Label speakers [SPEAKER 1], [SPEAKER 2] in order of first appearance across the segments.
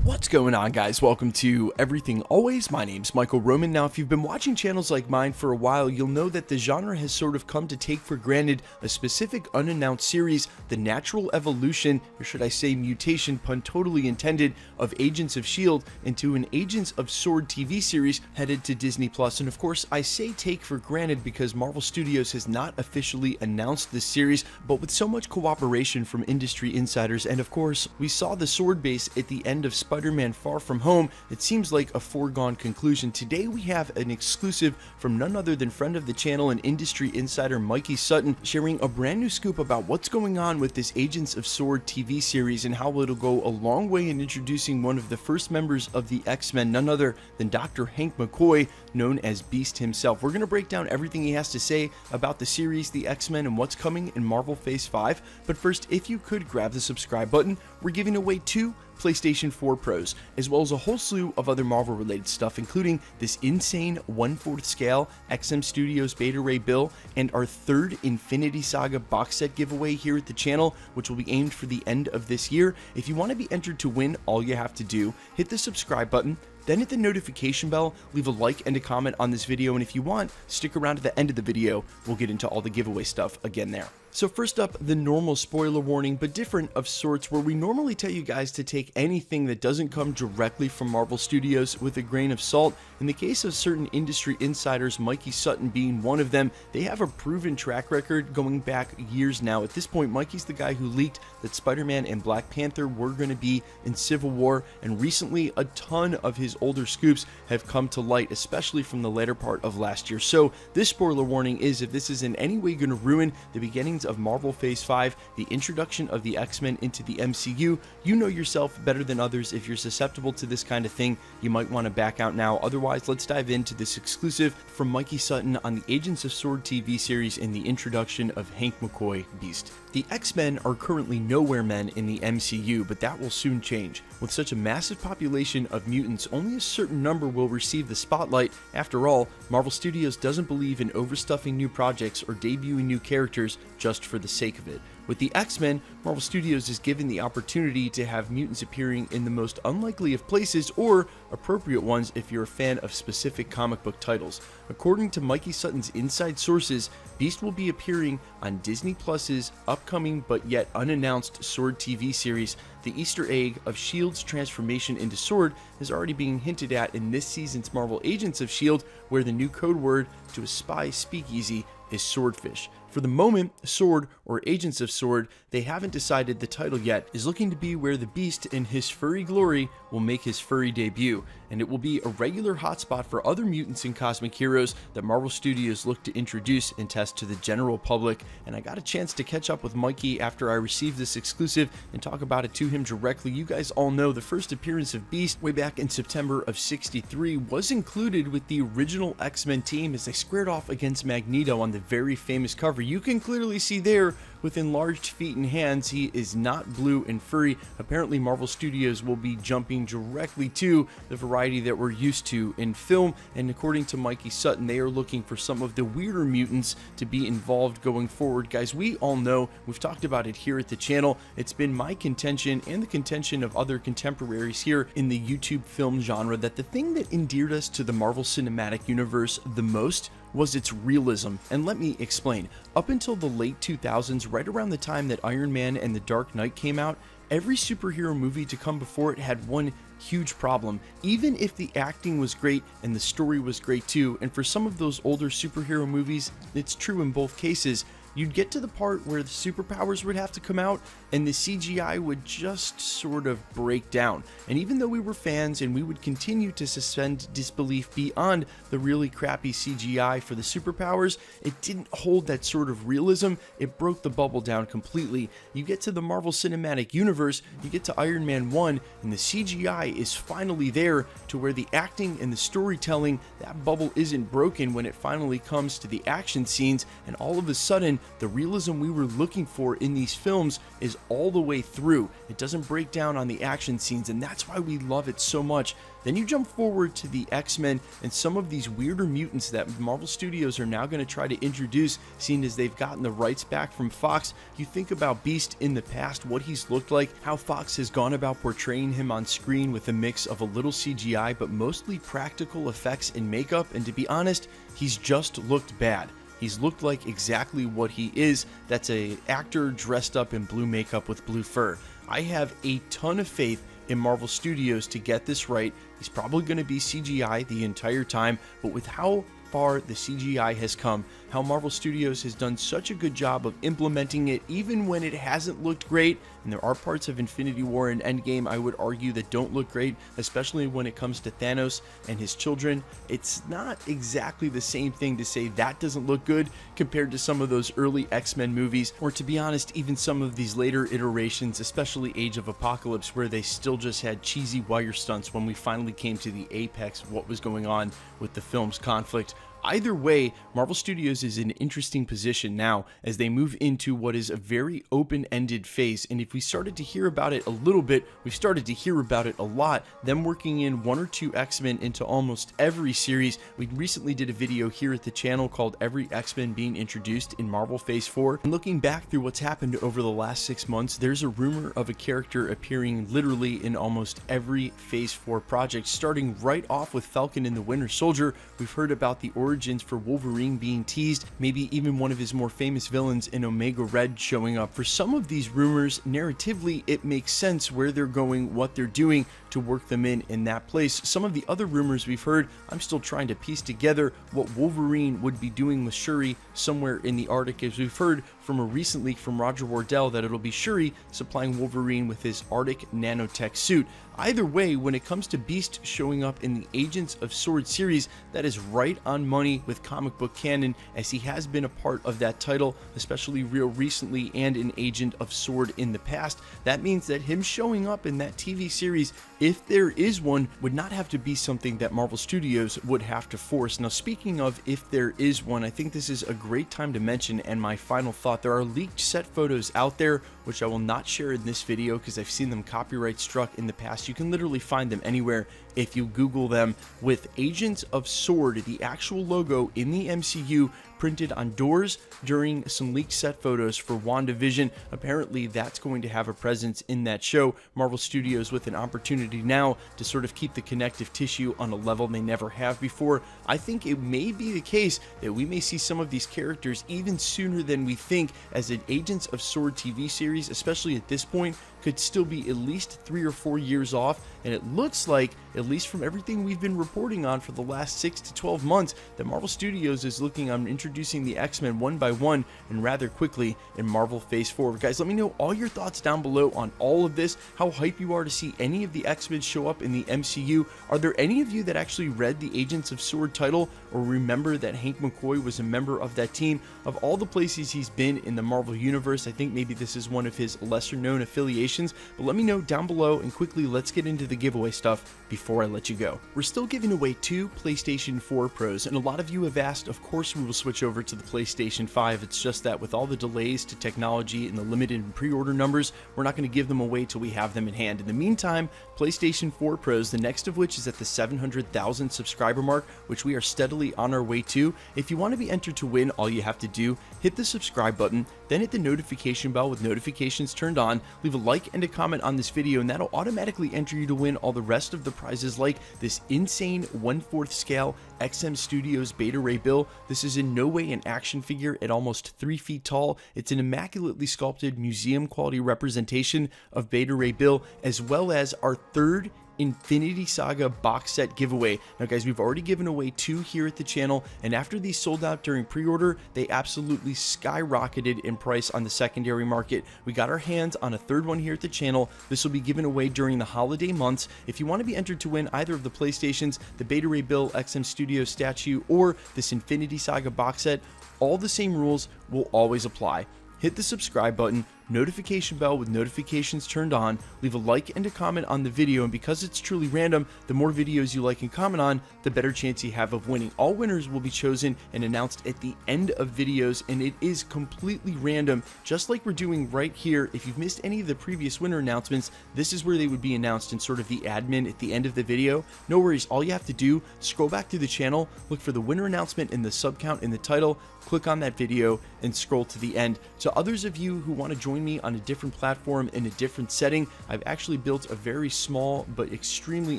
[SPEAKER 1] What's going on, guys? Welcome to Everything Always. My name's Michael Roman. Now, if you've been watching channels like mine for a while, you'll know that the genre has sort of come to take for granted a specific unannounced series, the natural evolution, or should I say mutation, pun totally intended, of Agents of S.H.I.E.L.D. into an Agents of S.W.O.R.D. TV series headed to Disney+. And of course, I say take for granted because Marvel Studios has not officially announced this series, but with so much cooperation from industry insiders, and of course, we saw the S.W.O.R.D. base at the end of Spider-Man Far From Home, it seems like a foregone conclusion. Today we have an exclusive from none other than friend of the channel and industry insider Mikey Sutton sharing a brand new scoop about what's going on with this Agents of S.W.O.R.D. TV series and how it'll go a long way in introducing one of the first members of the X-Men, none other than Dr. Hank McCoy, known as Beast himself. We're going to break down everything he has to say about the series, the X-Men, and what's coming in Marvel Phase 5. But first, if you could grab the subscribe button, we're giving away 2 PlayStation 4 Pros, as well as a whole slew of other Marvel related stuff, including this insane 1/4 scale XM Studios Beta Ray bill and our 3rd Infinity Saga box set giveaway here at the channel, which will be aimed for the end of this year. If you want to be entered to win, all you have to do, hit the subscribe button, then hit the notification bell, leave a like and a comment on this video, and if you want, stick around to the end of the video. We'll get into all the giveaway stuff again there. So first up, the normal spoiler warning, but different of sorts, where we normally tell you guys to take anything that doesn't come directly from Marvel Studios with a grain of salt. In the case of certain industry insiders, Mikey Sutton being one of them, they have a proven track record going back years now. At this point, Mikey's the guy who leaked that Spider-Man and Black Panther were going to be in Civil War, and recently a ton of his older scoops have come to light, especially from the latter part of last year. So this spoiler warning is if this is in any way going to ruin the beginnings of Marvel Phase 5, the introduction of the X-Men into the MCU, you know yourself better than others. If you're susceptible to this kind of thing, you might want to back out now. Otherwise, let's dive into this exclusive from Mikey Sutton on the Agents of S.W.O.R.D. TV series and the introduction of Hank McCoy, Beast. The X-Men are currently nowhere men in the MCU, but that will soon change. With such a massive population of mutants, only a certain number will receive the spotlight. After all, Marvel Studios doesn't believe in overstuffing new projects or debuting new characters just for the sake of it. With the X-Men, Marvel Studios is given the opportunity to have mutants appearing in the most unlikely of places, or appropriate ones if you're a fan of specific comic book titles. According to Mikey Sutton's inside sources, Beast will be appearing on Disney Plus's upcoming but yet unannounced S.W.O.R.D. TV series. The Easter egg of S.H.I.E.L.D.'s transformation into S.W.O.R.D. is already being hinted at in this season's Marvel Agents of S.H.I.E.L.D., where the new code word to a spy speakeasy is swordfish. For the moment, S.W.O.R.D. or Agents of S.W.O.R.D., they haven't decided the title yet, is looking to be where the Beast in his furry glory will make his furry debut, and it will be a regular hotspot for other mutants and cosmic heroes that Marvel Studios look to introduce and test to the general public. And I got a chance to catch up with Mikey after I received this exclusive and talk about it to him directly. You guys all know the first appearance of Beast way back in September of '63 was included with the original X-Men team as they squared off against Magneto on the very famous cover. You can clearly see there with enlarged feet and hands, he is not blue and furry. Apparently Marvel Studios will be jumping directly to the variety that we're used to in film, and according to Mikey Sutton, they are looking for some of the weirder mutants to be involved going forward. Guys, we all know, we've talked about it here at the channel, it's been my contention and the contention of other contemporaries here in the YouTube film genre that the thing that endeared us to the Marvel Cinematic Universe the most was its realism. And let me explain. Up until the late 2000s, right around the time that Iron Man and The Dark Knight came out, every superhero movie to come before it had one huge problem. Even if the acting was great and the story was great too, and for some of those older superhero movies, it's true in both cases, you'd get to the part where the superpowers would have to come out and the CGI would just sort of break down. And even though we were fans and we would continue to suspend disbelief beyond the really crappy CGI for the superpowers, it didn't hold that sort of realism. It broke the bubble down completely. You get to the Marvel Cinematic Universe, you get to Iron Man 1, and the CGI is finally there to where the acting and the storytelling, that bubble isn't broken when it finally comes to the action scenes, and all of a sudden The realism we were looking for in these films is all the way through. It doesn't break down on the action scenes, and that's why we love it so much. Then you jump forward to the X-Men and some of these weirder mutants that Marvel Studios are now going to try to introduce, seeing as they've gotten the rights back from Fox. You think about Beast in the past, what he's looked like, how Fox has gone about portraying him on screen with a mix of a little CGI, but mostly practical effects and makeup, and to be honest, he's just looked bad. He's looked like exactly what he is. That's an actor dressed up in blue makeup with blue fur. I have a ton of faith in Marvel Studios to get this right. He's probably going to be CGI the entire time, but with how far the CGI has come, how Marvel Studios has done such a good job of implementing it even when it hasn't looked great, and there are parts of Infinity War and Endgame I would argue that don't look great, especially when it comes to Thanos and his children. It's not exactly the same thing to say that doesn't look good compared to some of those early X-Men movies, or to be honest, even some of these later iterations, especially Age of Apocalypse, where they still just had cheesy wire stunts when we finally came to the apex of what was going on with the film's conflict. Either way, Marvel Studios is in an interesting position now as they move into what is a very open-ended phase, and if we started to hear about it a little bit, we've started to hear about it a lot, them working in one or two X-Men into almost every series. We recently did a video here at the channel called Every X-Men Being Introduced in Marvel Phase 4, and looking back through what's happened over the last 6 months, there's a rumor of a character appearing literally in almost every Phase 4 project, starting right off with Falcon and the Winter Soldier. We've heard about the origins for Wolverine being teased, maybe even one of his more famous villains in Omega Red showing up. For some of these rumors, narratively, it makes sense where they're going, what they're doing to work them in that place. Some of the other rumors we've heard, I'm still trying to piece together what Wolverine would be doing with Shuri somewhere in the Arctic, as we've heard from a recent leak from Roger Wardell that it'll be Shuri supplying Wolverine with his Arctic nanotech suit. Either way, when it comes to Beast showing up in the Agents of S.W.O.R.D. series, that is right on money with comic book canon, as he has been a part of that title, especially real recently, and an Agent of S.W.O.R.D. in the past. That means that him showing up in that TV series, if there is one, would not have to be something that Marvel Studios would have to force. Now, speaking of if there is one, I think this is a great time to mention, and my final thought, there are leaked set photos out there, which I will not share in this video because I've seen them copyright struck in the past. You can literally find them anywhere if you Google them, with Agents of S.W.O.R.D., the actual logo in the MCU printed on doors during some leaked set photos for WandaVision. Apparently that's going to have a presence in that show. Marvel Studios with an opportunity now to sort of keep the connective tissue on a level they never have before. I think it may be the case that we may see some of these characters even sooner than we think, as an Agents of S.W.O.R.D. TV series, especially at this point, could still be at least 3 or 4 years off, and it looks like, at least from everything we've been reporting on for the last 6 to 12 months, that Marvel Studios is looking on introducing the X-Men one by one and rather quickly in Marvel Phase 4. Guys, let me know all your thoughts down below on all of this, how hype you are to see any of the X-Men show up in the MCU. Are there any of you that actually read the Agents of S.W.O.R.D. title or remember that Hank McCoy was a member of that team? Of all the places he's been in the Marvel Universe, I think maybe this is one of his lesser known affiliations, but let me know down below, and quickly let's get into the giveaway stuff before I let you go. We're still giving away 2 PlayStation 4 Pros, and a lot of you have asked, of course we will switch over to the PlayStation 5. It's just that with all the delays to technology and the limited pre-order numbers, we're not going to give them away till we have them in hand. In the meantime, PlayStation 4 Pros, the next of which is at the 700,000 subscriber mark, which we are steadily on our way to. If you want to be entered to win, all you have to do, hit the subscribe button, then hit the notification bell with notifications turned on, leave a like and a comment on this video, and that'll automatically enter you to win all the rest of the prizes, like this insane 1/4 scale XM Studios Beta Ray Bill. This is in no way an action figure at almost 3 feet tall. It's an immaculately sculpted museum quality representation of Beta Ray Bill, as well as our 3rd Infinity Saga box set giveaway. Now guys, we've already given away 2 here at the channel, and after these sold out during pre-order, they absolutely skyrocketed in price on the secondary market. We got our hands on a 3rd one here at the channel. This will be given away during the holiday months. If you want to be entered to win either of the PlayStations, the Beta Ray Bill XM Studios statue, or this Infinity Saga box set, all the same rules will always apply. Hit the subscribe button, notification bell with notifications turned on, leave a like and a comment on the video, and because it's truly random, the more videos you like and comment on, the better chance you have of winning. All winners will be chosen and announced at the end of videos, and it is completely random, just like we're doing right here. If you've missed any of the previous winner announcements, this is where they would be announced in sort of the admin at the end of the video. No worries, all you have to do, scroll back through the channel, look for the winner announcement and the sub count in the title, click on that video, and scroll to the end. To others of you who want to join me on a different platform in a different setting, I've actually built a very small but extremely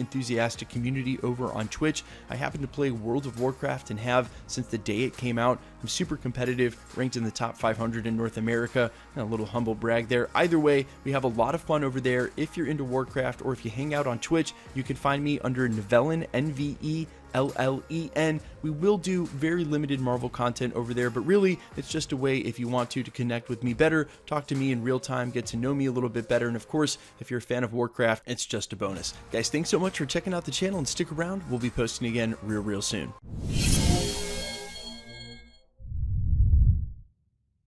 [SPEAKER 1] enthusiastic community over on Twitch. I happen to play World of Warcraft and have since the day it came out. I'm super competitive, ranked in the top 500 in North America, and a little humble brag there. Either way, we have a lot of fun over there. If you're into Warcraft or if you hang out on Twitch, you can find me under Nvellen, NVELLEN. We will do very limited Marvel content over there, but really it's just a way, if you want to connect with me better, talk to me in real time, get to know me a little bit better, and of course, if you're a fan of Warcraft, it's just a bonus. Guys, thanks so much for checking out the channel, and stick around. We'll be posting again real soon.